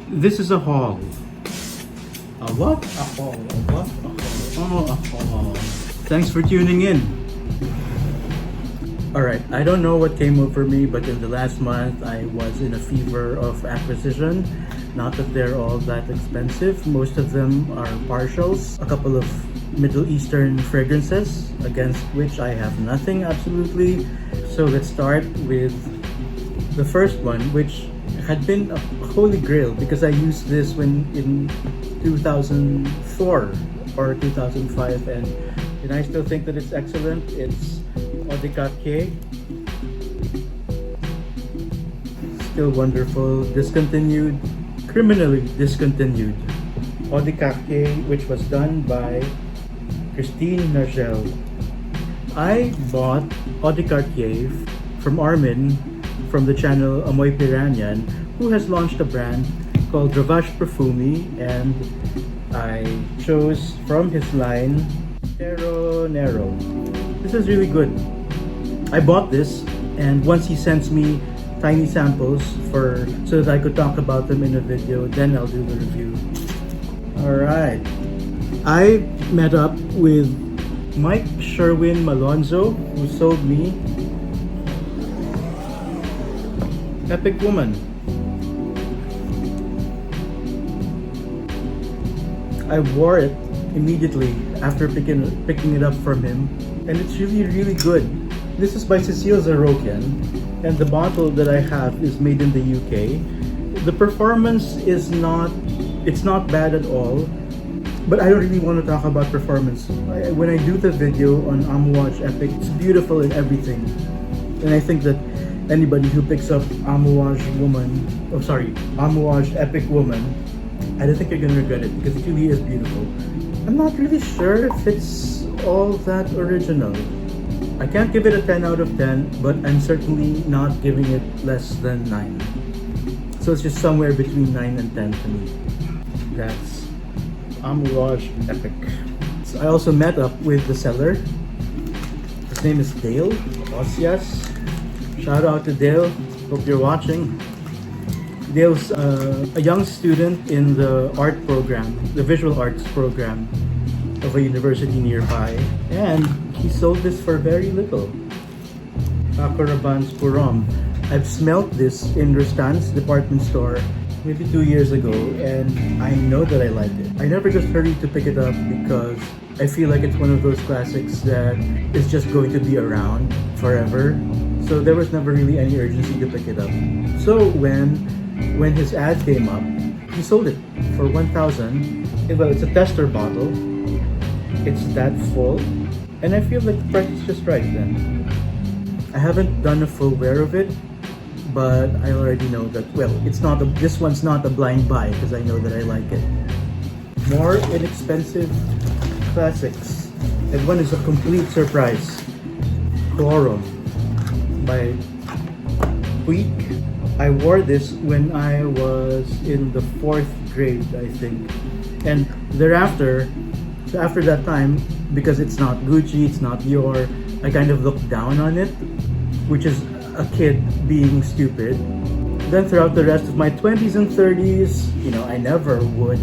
This is a haul. A what? A haul. A what? A haul. Oh, a haul. Thanks for tuning in. Alright, I don't know what came over me, but in the last month I was in a fever of acquisition. Not that they're all that expensive. Most of them are partials. A couple of Middle Eastern fragrances against which I have nothing absolutely. So let's start with the first one, which had been a holy grail because I used this when in 2004 or 2005 and I still think that it's excellent. It's Eau de Cartier. Still wonderful. Discontinued, criminally discontinued. Eau de Cartier, which was done by Christine Nagel. I bought Eau de Cartier from Armin from the channel Amoy Piranyan, who has launched a brand called Ravash Profumi, and I chose from his line Teronero. This is really good. I bought this, and once he sends me tiny samples so that I could talk about them in a video, then I'll do the review. Alright. I met up with Mike Sherwin Malonzo, who sold me Epic Woman. I wore it immediately after picking it up from him, and it's really good. This is by Cecile Zarokian, and the bottle that I have is made in the UK. The performance is not bad at all, but I don't really want to talk about performance. When I do the video on Amouage Epic, it's beautiful and everything, and I think that anybody who picks up Amouage Epic Woman, I don't think you're gonna regret it because it really is beautiful. I'm not really sure if it's all that original. I can't give it a 10 out of 10, but I'm certainly not giving it less than 9. So it's just somewhere between 9 and 10 to me. That's Amouage Epic. So I also met up with the seller. His name is Dale Osias. Shout out to Dale. Hope you're watching. Dale's a young student in the art program, the visual arts program of a university nearby, and he sold this for very little. Paco Rabanne's Quorum. I've smelt this in Rustan's department store maybe 2 years ago, and I know that I like it. I never just hurried to pick it up because I feel like it's one of those classics that is just going to be around forever. So there was never really any urgency to pick it up. So when his ad came up, he sold it for 1,000. Well, it's a tester bottle. It's that full, and I feel like the price is just right then. I haven't done a full wear of it, but I already know that, well, this one's not a blind buy because I know that I like it. More inexpensive classics, and one is a complete surprise. Quorum by Puig. I wore this when I was in the 4th grade, I think, and thereafter, after that time, because it's not Gucci, it's not Dior, I kind of looked down on it, which is a kid being stupid. Then throughout the rest of my 20s and 30s, I never would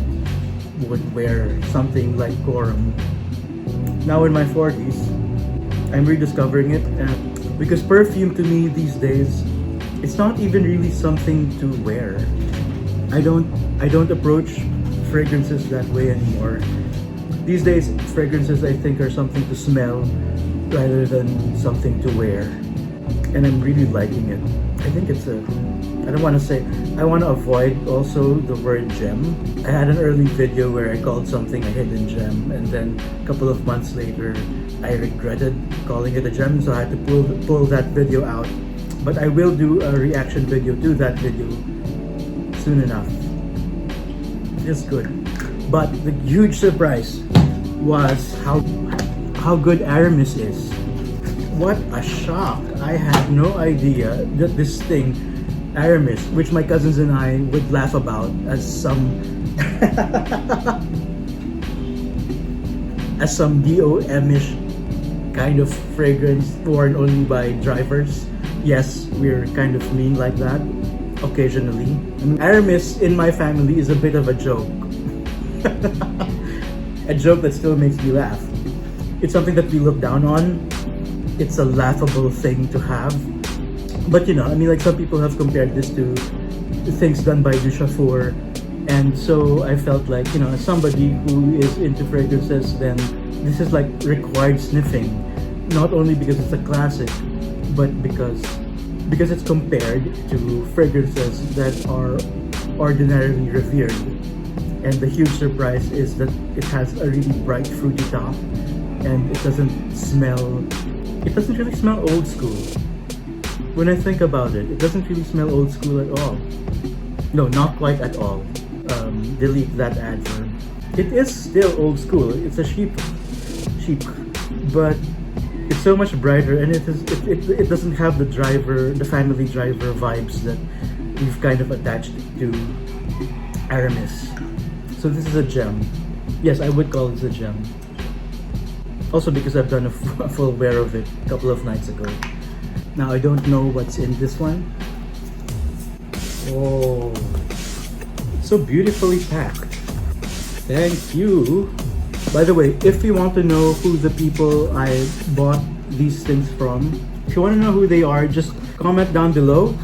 wear something like Quorum. Now in my 40s, I'm rediscovering it, because perfume to me these days, it's not even really something to wear. I don't approach fragrances that way anymore. These days, fragrances I think are something to smell rather than something to wear. And I'm really liking it. I think it's I want to avoid also the word gem. I had an early video where I called something a hidden gem, and then a couple of months later, I regretted calling it a gem, so I had to pull that video out. But I will do a reaction video to that video soon enough. It's good. But the huge surprise was how good Aramis is. What a shock! I had no idea that this thing, Aramis, which my cousins and I would laugh about as some DOM-ish kind of fragrance worn only by drivers. Yes, we're kind of mean like that. occasionally. I mean, Aramis in my family is a bit of a joke. A joke that still makes me laugh. It's something that we look down on. It's a laughable thing to have. But you know, I mean, like some people have compared this to things done by Duchaufour. And so I felt like, you know, as somebody who is into fragrances, then this is like required sniffing. Not only because it's a classic, but because it's compared to fragrances that are ordinarily revered. And the huge surprise is that it has a really bright fruity top, and it doesn't really smell old school. When I think about it, it doesn't really smell old school at all. No, not quite at all. Delete that adverb. It is still old school. It's a chic, but it's so much brighter, and it doesn't have the family driver vibes that we've kind of attached to Aramis. So this is a gem. Yes, I would call this a gem. Also because I've done a full wear of it a couple of nights ago. Now I don't know what's in this one. Oh, so beautifully packed. Thank you. By the way, if you want to know who the people I bought these things from, if you want to know who they are, just comment down below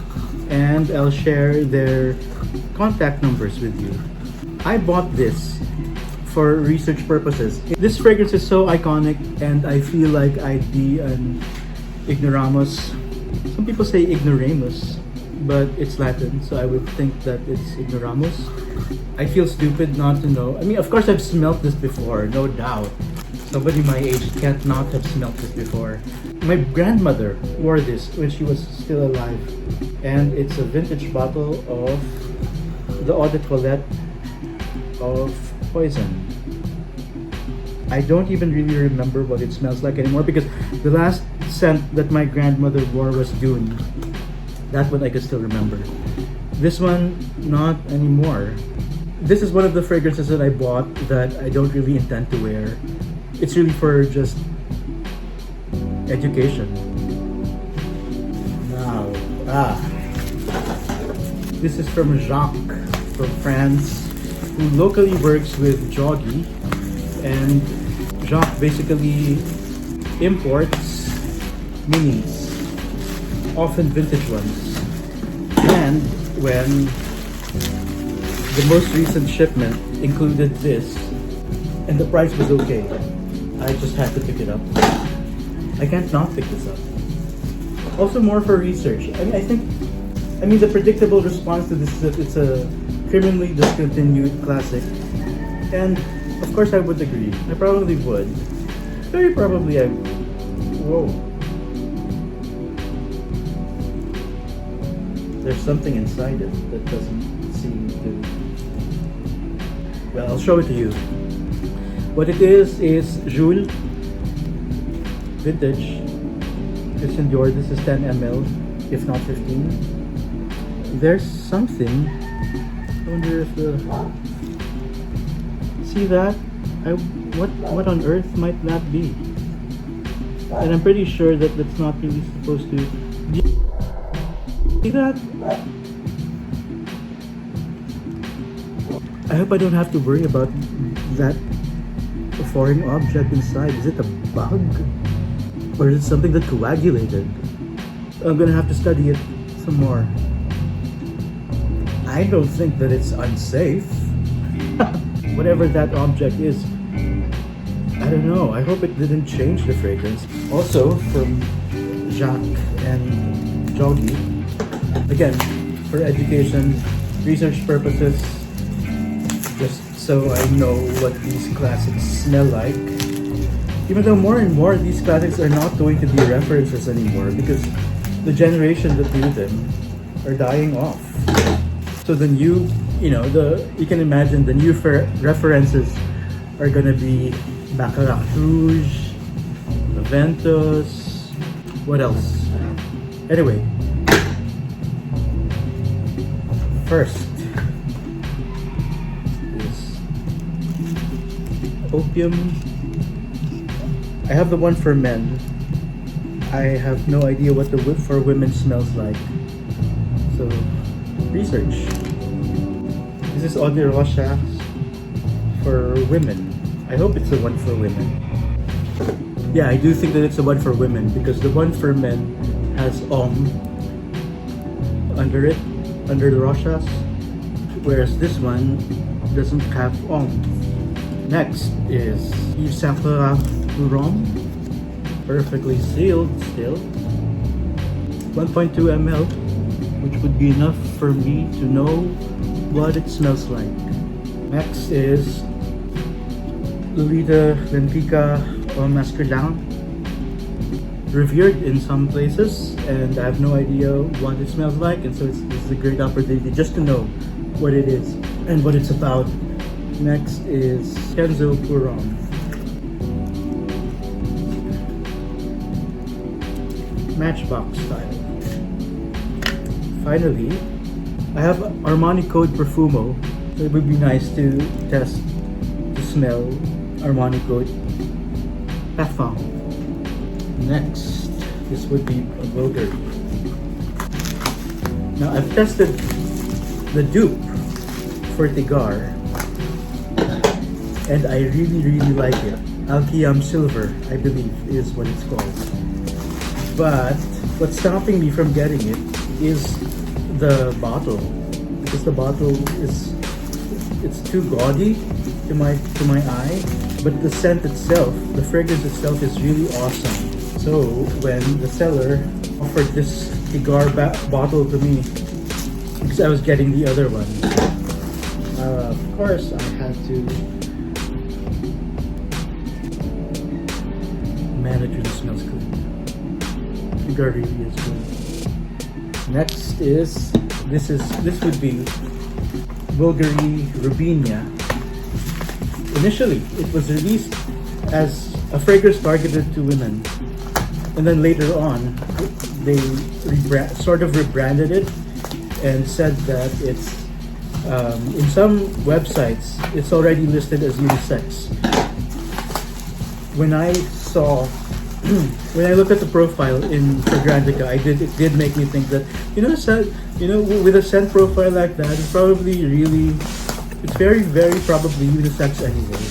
and I'll share their contact numbers with you. I bought this for research purposes. This fragrance is so iconic and I feel like I'd be an ignoramus. Some people say ignoramus, but it's Latin, so I would think that it's ignoramus. I feel stupid not to know. I mean, of course I've smelt this before, no doubt. Somebody my age can't not have smelt this before. My grandmother wore this when she was still alive. And it's a vintage bottle of the Eau de Toilette of Poison. I don't even really remember what it smells like anymore because the last scent that my grandmother wore was Dune. That one I can still remember. This one, not anymore. This is one of the fragrances that I bought that I don't really intend to wear. It's really for just education. Now, this is from Jacques from France, who locally works with Joggy, and Jacques basically imports minis, often vintage ones. And when the most recent shipment included this, and the price was okay, I just had to pick it up. I can't not pick this up. Also more for research. I mean the predictable response to this is that it's a criminally discontinued classic. And of course I would agree. I probably would. Very probably I would. Whoa. There's something inside it that doesn't seem to... Well, I'll show it to you. What it is Jules Vintage Christian Dior. This is 10 ml, if not 15. There's something. I wonder if the... See that? What on earth might that be? And I'm pretty sure that that's not really supposed to... See that? I hope I don't have to worry about that foreign object inside. Is it a bug? Or is it something that coagulated? I'm gonna have to study it some more. I don't think that it's unsafe. Whatever that object is, I don't know. I hope it didn't change the fragrance. Also from Jacques and Joggy. Again, for education, research purposes, just so I know what these classics smell like. Even though more and more these classics are not going to be references anymore because the generation that knew them are dying off. So the new, you can imagine the new references are gonna be Baccarat Rouge, Ventus, what else? Anyway, first is Opium. I have the one for men. I have no idea what the for women smells like. So research. This is Eau de Cartier for women. I hope it's the one for women. Yeah, I do think that it's the one for women because the one for men has Homme under it, under the Rochas, whereas this one doesn't have Homme. Next is Quorum, perfectly sealed still, 1.2 ml, which would be enough for me to know what it smells like. Next is Lolita Benfica Masculine, revered in some places, and I have no idea what it smells like, and so it's a great opportunity just to know what it is and what it's about. Next is Kenzo Quorum. Matchbox style. Finally, I have Armani Code Profumo. So it would be nice to test to smell Armani Code Parfum. Next, this would be a Bvlgari. Now I've tested the dupe for Tygar, and I really like it. Alkiam Silver, I believe, is what it's called. But what's stopping me from getting it is the bottle, because the bottle it's too gaudy to my eye. But the scent itself, the fragrance itself, is really awesome. So when the seller offered this Tygar bottle to me, because I was getting the other one, of course I had to manage it. Smells good. Tygar really is good. Next is this would be Bvlgari Rubinia. Initially, it was released as a fragrance targeted to women, and then later on, they sort of rebranded it and said that it's in some websites it's already listed as unisex. When I saw when I looked at the profile in Fragrantica, it did make me think that with a scent profile like that, it's very probably unisex anyway.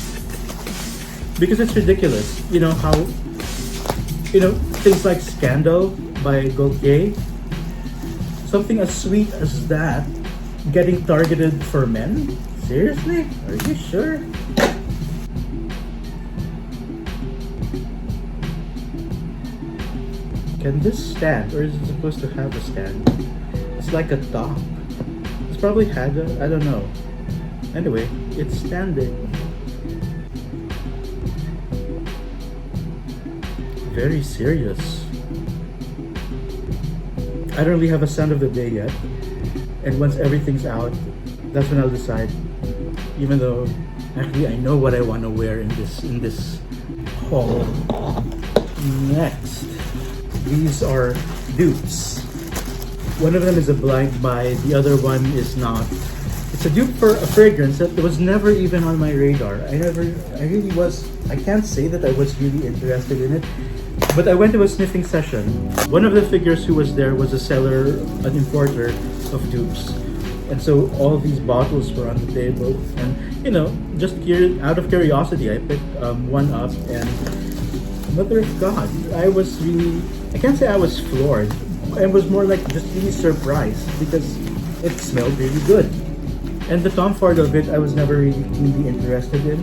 Because it's ridiculous, how things like Scandal by Gaultier, something as sweet as that getting targeted for men? Seriously? Are you sure? Can this stand, or is it supposed to have a stand? It's like a top. It's probably had I don't know. Anyway, it's standing. Very serious. I don't really have a scent of the day yet. And once everything's out, that's when I'll decide. Even though actually I know what I want to wear in this haul. Next, these are dupes. One of them is a blind buy, the other one is not. It's a dupe for a fragrance that was never even on my radar. I can't say that I was really interested in it, but I went to a sniffing session. One of the figures who was there was a seller, an importer of dupes. And so all these bottles were on the table, and just out of curiosity, I picked one up, and mother of God, I can't say I was floored. I was more like just really surprised because it smelled really good. And the Tom Ford of it, I was never really interested in.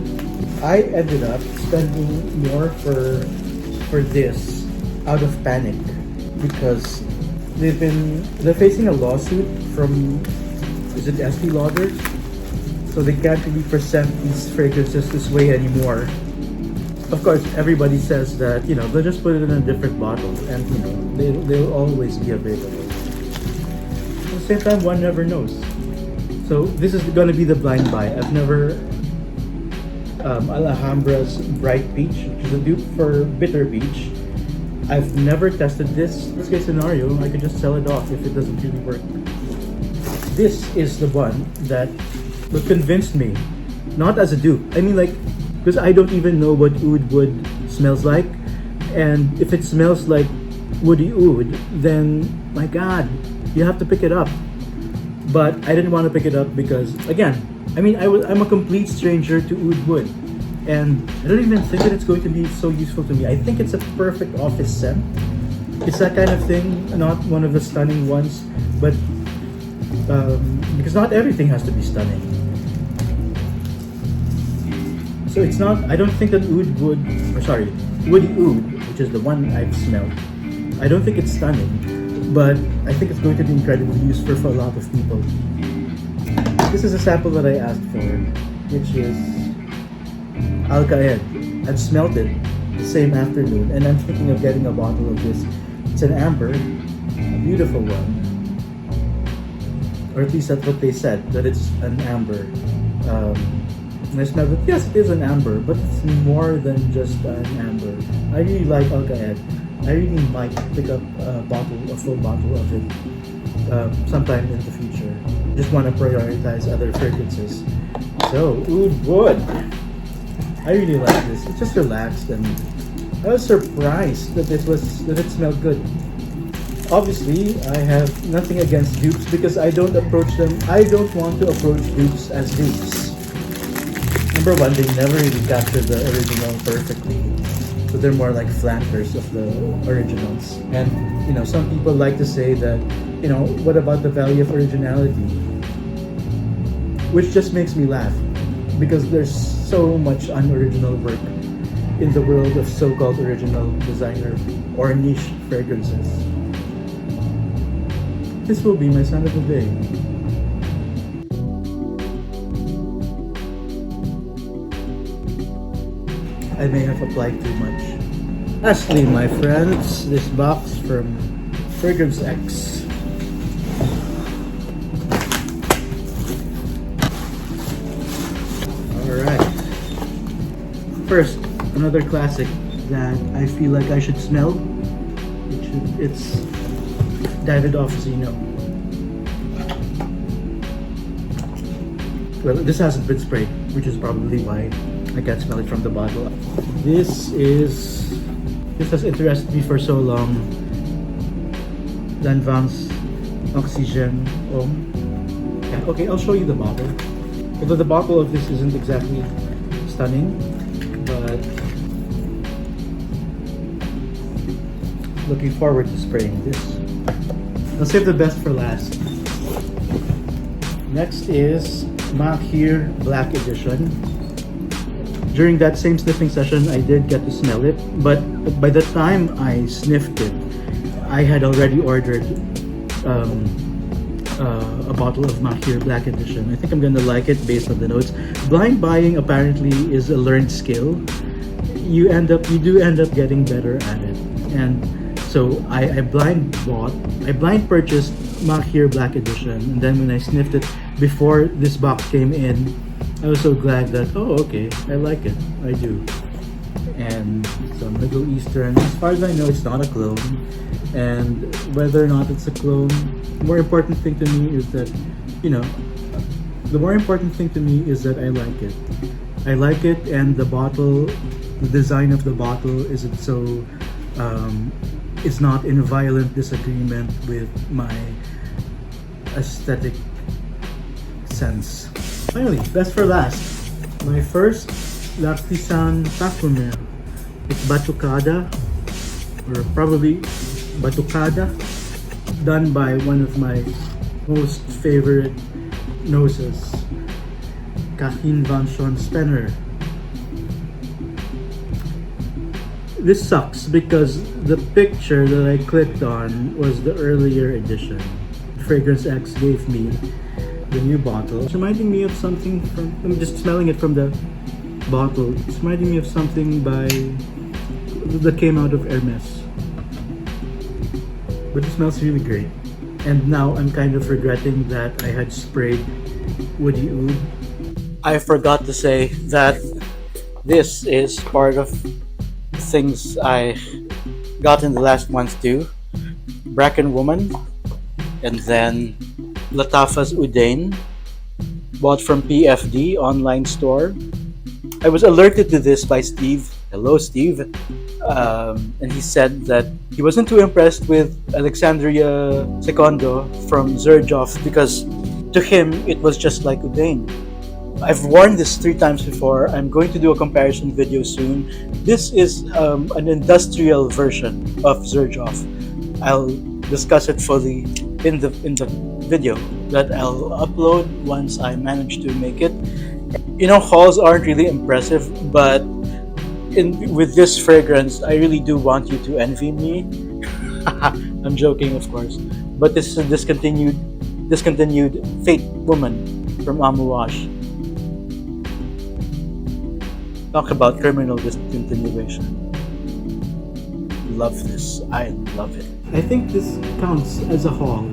I ended up spending more for this out of panic because they're facing a lawsuit from, is it Estee Lauder? So they can't really present these fragrances this way anymore. Of course, everybody says that, they'll just put it in a different bottle and, they'll always be available. At the same time, one never knows. So this is going to be the blind buy. I've never... Alhambra's Bright Peach, which is a dupe for Bitter Peach. I've never tested this. Worst case scenario, I could just sell it off if it doesn't really work. This is the one that convinced me. Not as a dupe. I mean, because I don't even know what oud wood smells like, and if it smells like woody oud, then my God, you have to pick it up. but I didn't want to pick it up because, again, I mean, I'm a complete stranger to oud wood, and I don't even think that it's going to be so useful to me. I think it's a perfect office scent. It's that kind of thing, not one of the stunning ones, but because not everything has to be stunning. So it's not, I don't think that woody oud, which is the one I've smelled, I don't think it's stunning, but I think it's going to be incredibly useful for a lot of people. This is a sample that I asked for, which is Al Qaa'ed. I've smelled it the same afternoon, and I'm thinking of getting a bottle of this. It's an amber, a beautiful one, or at least that's what they said, that it's an amber. And I smelled it. Yes, it is an amber, but it's more than just an amber. I really like Al Qaa'ed. I really might pick up a full bottle of it sometime in the future. Just want to prioritize other fragrances. So, oud wood. I really like this. It's just relaxed, and I was surprised that it smelled good. Obviously, I have nothing against dupes because I don't approach them. I don't want to approach dupes as dupes. Number one, they never really capture the original perfectly. So they're more like flankers of the originals. And, you know, some people like to say that, you know, what about the value of originality? Which just makes me laugh because there's so much unoriginal work in the world of so-called original designer or niche fragrances. This will be my scent of the day. I may have applied too much. Lastly, my friends, this box from Fragrance X. Alright. First, another classic that I feel like I should smell. It's Davidoff Zino. Well, this hasn't been sprayed, which is probably why I can't smell it from the bottle. This has interested me for so long. Lanvin Oxygene Homme. Yeah, okay, I'll show you the bottle. Although the bottle of this isn't exactly stunning, but looking forward to spraying this. I'll save the best for last. Next is Maahir Black Edition. During that same sniffing session, I did get to smell it, but by the time I sniffed it, I had already ordered a bottle of Maahir Black Edition. I think I'm gonna like it based on the notes. Blind buying apparently is a learned skill. You do end up getting better at it, and so I blind purchased Maahir Black Edition, and then when I sniffed it before this box came in, I was so glad that, oh, okay, I like it. I do. And some Middle Eastern. As far as I know, it's not a clone. And whether or not it's a clone, the more important thing to me is that, you know, the more important thing to me is that I like it. I like it, and the bottle, the design of the bottle isn't so, it's not in violent disagreement with my aesthetic sense. Finally, best for last, my first l'artisan parfumeur. It's Batucada, or probably Batucada, done by one of my most favorite noses, Kahin van Schoen Spenner. This sucks because the picture that I clicked on was the earlier edition. Fragrance X gave me the new bottle. It's reminding me of something from, I'm just smelling it from the bottle. It's reminding me of something that came out of Hermes. But it smells really great. And now I'm kind of regretting that I had sprayed woody oud. I forgot to say that this is part of things I got in the last month too. Bracken Woman, and then Lattafa's Udane, bought from PFD online store. I was alerted to this by Steve. Hello, Steve. And he said that he wasn't too impressed with Alexandria Secondo from Xerjoff because To him, it was just like Udain. I've worn this 3 times before. I'm going to do a comparison video soon. This is an industrial version of Zerjoff. I'll discuss it fully in the video that I'll upload once I manage to make it. Hauls aren't really impressive, but with this fragrance, I really do want you to envy me. I'm joking, of course, but this is a discontinued Fate Woman from Amouage. Talk about criminal discontinuation. Love this. I love it. I think this counts as a haul.